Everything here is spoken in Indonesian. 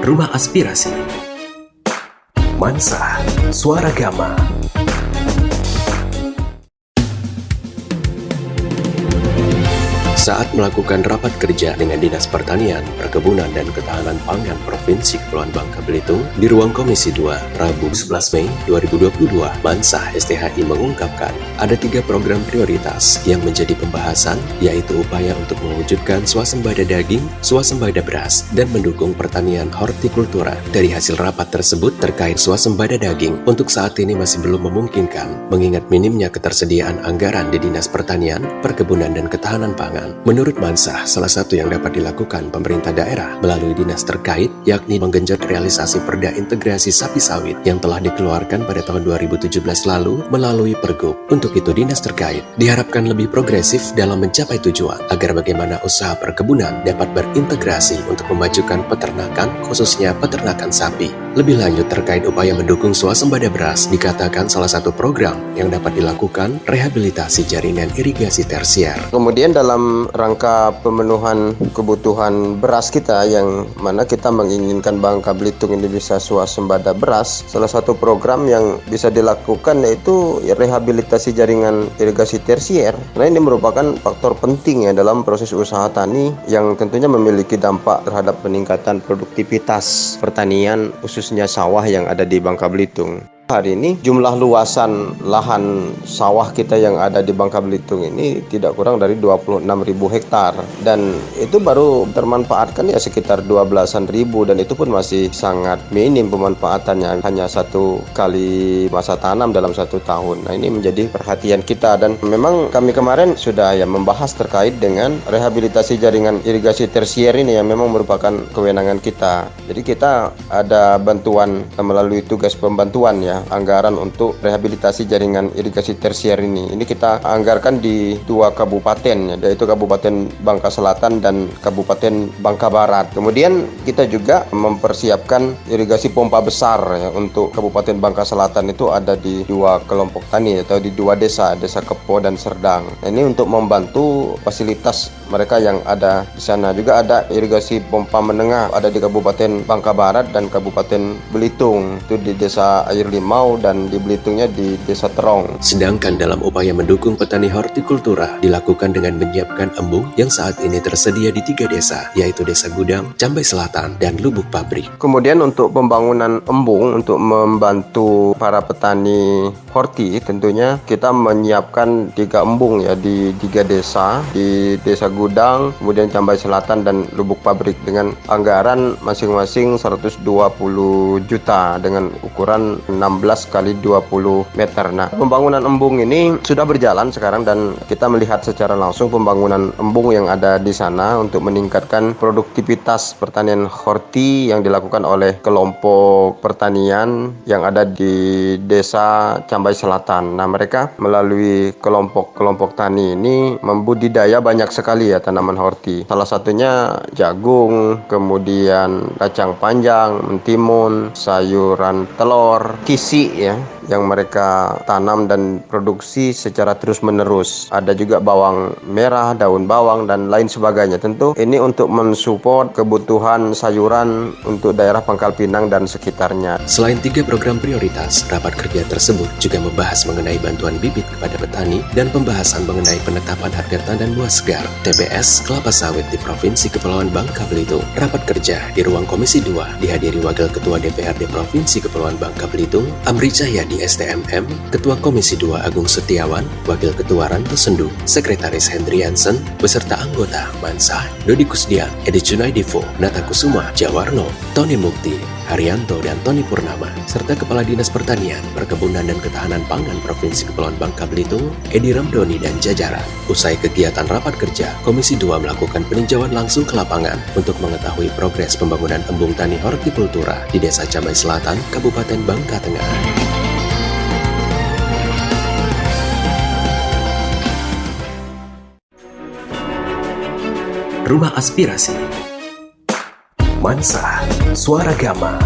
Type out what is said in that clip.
Rumah Aspirasi. Mansa, Suara Gama. Saat melakukan rapat kerja dengan Dinas Pertanian, Perkebunan dan Ketahanan Pangan Provinsi Kepulauan Bangka Belitung di ruang Komisi 2, Rabu 11 Mei 2022, Mansa STHI mengungkapkan ada 3 program prioritas yang menjadi pembahasan, yaitu upaya untuk mewujudkan swasembada daging, swasembada beras, dan mendukung pertanian hortikultura. Dari hasil rapat tersebut terkait swasembada daging, untuk saat ini masih belum memungkinkan, mengingat minimnya ketersediaan anggaran di Dinas Pertanian, Perkebunan dan Ketahanan Pangan. Menurut Mansa, salah satu yang dapat dilakukan pemerintah daerah melalui dinas terkait, yakni menggenjot realisasi Perda Integrasi Sapi Sawit yang telah dikeluarkan pada tahun 2017 lalu melalui Pergub. Untuk itu, dinas terkait diharapkan lebih progresif dalam mencapai tujuan, agar bagaimana usaha perkebunan dapat berintegrasi untuk memajukan peternakan, khususnya peternakan sapi. Lebih lanjut terkait upaya mendukung swasembada beras, dikatakan salah satu program yang dapat dilakukan rehabilitasi jaringan irigasi tersier. Kemudian dalam rangka pemenuhan kebutuhan beras kita, yang mana kita menginginkan Bangka Belitung ini bisa swasembada beras, salah satu program yang bisa dilakukan yaitu rehabilitasi jaringan irigasi tersier. Nah, ini merupakan faktor penting ya dalam proses usaha tani yang tentunya memiliki dampak terhadap peningkatan produktivitas pertanian, khususnya sawah yang ada di Bangka Belitung. Hari ini jumlah luasan lahan sawah kita yang ada di Bangka Belitung ini tidak kurang dari 26.000 hektar, dan itu baru termanfaatkan ya sekitar 12.000, dan itu pun masih sangat minim pemanfaatannya, hanya 1 kali masa tanam dalam 1 tahun. Nah, ini menjadi perhatian kita, dan memang kami kemarin sudah ya membahas terkait dengan rehabilitasi jaringan irigasi tersier ini yang memang merupakan kewenangan kita. Jadi kita ada bantuan melalui tugas pembantuan ya, anggaran untuk rehabilitasi jaringan irigasi tersier ini. Ini kita anggarkan di 2 kabupaten, yaitu Kabupaten Bangka Selatan dan Kabupaten Bangka Barat. Kemudian kita juga mempersiapkan irigasi pompa besar ya, untuk Kabupaten Bangka Selatan itu ada di 2 kelompok tani atau di 2 desa, Desa Kepo dan Serdang. Nah, ini untuk membantu fasilitas mereka yang ada di sana. Juga ada irigasi pompa menengah ada di Kabupaten Bangka Barat dan Kabupaten Belitung, itu di Desa Air Limau, dan di Belitungnya di Desa Terong. Sedangkan dalam upaya mendukung petani hortikultura dilakukan dengan menyiapkan embung yang saat ini tersedia di 3 desa, yaitu Desa Gudang, Cambai Selatan, dan Lubuk Pabrik. Kemudian untuk pembangunan embung untuk membantu para petani horti, tentunya kita menyiapkan 3 embung ya di 3 desa, di Desa Gudang, kemudian Cambai Selatan dan Lubuk Pabrik, dengan anggaran masing-masing 120 juta dengan ukuran 16 kali 20 meter. Nah, pembangunan embung ini sudah berjalan sekarang, dan kita melihat secara langsung pembangunan embung yang ada di sana untuk meningkatkan produktivitas pertanian horti yang dilakukan oleh kelompok pertanian yang ada di Desa Cambai Selatan. Nah, mereka melalui kelompok tani ini membudidaya banyak sekali ya tanaman horti. Salah satunya jagung, kemudian kacang panjang, mentimun, sayuran telur, kisi ya, yang mereka tanam dan produksi secara terus-menerus. Ada juga bawang merah, daun bawang, dan lain sebagainya. Tentu ini untuk mensupport kebutuhan sayuran untuk daerah Pangkal Pinang dan sekitarnya. Selain 3 program prioritas, rapat kerja tersebut juga membahas mengenai bantuan bibit kepada petani dan pembahasan mengenai penetapan harga tandan buah segar TBS kelapa sawit di Provinsi Kepulauan Bangka Belitung. Rapat kerja di ruang Komisi 2 dihadiri Wakil Ketua DPRD Provinsi Kepulauan Bangka Belitung, Amri Cahyadi STMM, Ketua Komisi 2 Agung Setiawan, Wakil Ketua Ranto Sendu, Sekretaris Hendri Hansen, beserta anggota Mansa, Dodi Kusdian, Edi Cunaidivo, Nata Kusuma, Jawarno, Tony Mukti, Haryanto, dan Tony Purnama, serta Kepala Dinas Pertanian, Perkebunan dan Ketahanan Pangan Provinsi Kepulauan Bangka Belitung, Edi Ramdoni, dan jajaran. Usai kegiatan rapat kerja, Komisi 2 melakukan peninjauan langsung ke lapangan untuk mengetahui progres pembangunan embung tani hortikultura di Desa Cambai Selatan, Kabupaten Bangka Tengah. Rumah Aspirasi. Mansa, Suara Gama.